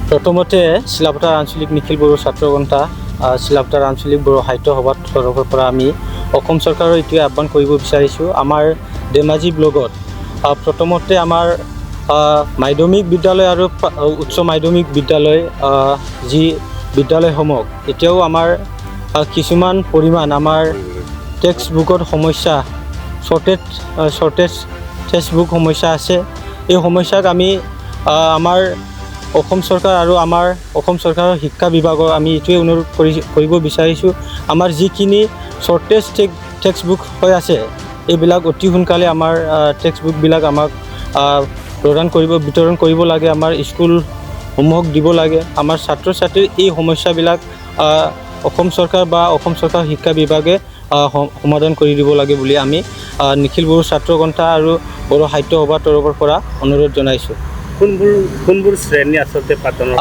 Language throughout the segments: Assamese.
প্ৰথমতে চিলাপথাৰ আঞ্চলিক নিখিল বড়ো ছাত্ৰ সন্থা চিলাপথাৰ আঞ্চলিক বড়ো সাহিত্য সভাৰ তৰফৰ পৰা আমি অসম চৰকাৰৰ এইটোৱে আহ্বান কৰিব বিচাৰিছোঁ। আমাৰ ধেমাজি ব্লগত প্ৰথমতে আমাৰ মাধ্যমিক বিদ্যালয় আৰু উচ্চ মাধ্যমিক বিদ্যালয় যি বিদ্যালয়সমূহ এতিয়াও আমাৰ কিছুমান পৰিমাণ আমাৰ টেক্সট বুকত সমস্যা শ্বৰ্টেজ টেক্সট বুক সমস্যা আছে। এই সমস্যাক আমি আমাৰ অসম চৰকাৰ আৰু আমাৰ অসম চৰকাৰৰ শিক্ষা বিভাগক আমি এইটোৱে অনুৰোধ কৰিব বিচাৰিছোঁ, আমাৰ যিখিনি শ্বৰ্টেজ টেক্সট বুক হৈ আছে এইবিলাক অতি সোনকালে আমাৰ টেক্সট বুকবিলাক আমাক বিতৰণ কৰিব লাগে, আমাৰ স্কুলসমূহক দিব লাগে। আমাৰ ছাত্ৰ ছাত্ৰীৰ এই সমস্যাবিলাক অসম চৰকাৰ বা অসম চৰকাৰৰ শিক্ষা বিভাগে সমাধান কৰি দিব লাগে বুলি আমি নিখিল বড়ো ছাত্ৰ সন্থা আৰু বড়ো সাহিত্য সভাৰ তৰফৰ পৰা অনুৰোধ জনাইছোঁ। কোনবোৰ শ্ৰেণী আচলতে পাঠদানৰ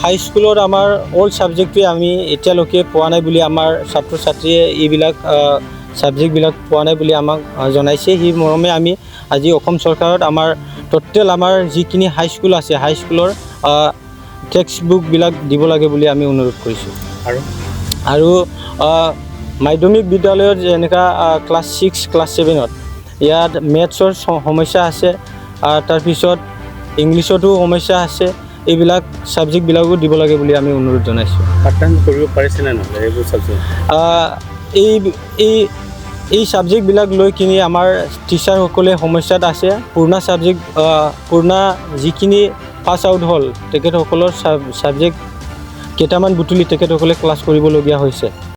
হাইস্কুলত আমাৰ অল ছাবজেক্টটোৱে আমি এতিয়ালৈকে পোৱা নাই বুলি আমাৰ ছাত্ৰ ছাত্ৰীয়ে এইবিলাক ছাবজেক্টবিলাক পোৱা নাই বুলি আমাক জনাইছে। সেই মৰ্মে আমি আজি অসম চৰকাৰত আমাৰ টোটেল আমাৰ যিখিনি হাইস্কুল আছে হাইস্কুলৰ টেক্সট বুকবিলাক দিব লাগে বুলি আমি অনুৰোধ কৰিছোঁ। আৰু মাধ্যমিক বিদ্যালয়ত যেনেকুৱা ক্লাছ 6 ক্লাছ 7ত ইয়াত মেথছৰ সমস্যা আছে, তাৰপিছত ইংলিছতো সমস্যা আছে, এইবিলাক ছাবজেক্টবিলাকো দিব লাগে বুলি আমি অনুৰোধ জনাইছোঁ। পাঠদান কৰিব পাৰিছেনে নহ'লে এইবোৰ ছাবজেক্ট? এই ছাবজেক্টবিলাক লৈ কিনি আমাৰ টিচাৰসকলে সমস্যাত আছে। পুৰণা যিখিনি পাছ আউট হ'ল তেখেতসকলৰ ছাবজেক্ট কেইটামান বুটলি তেখেতসকলে ক্লাছ কৰিবলগীয়া হৈছে।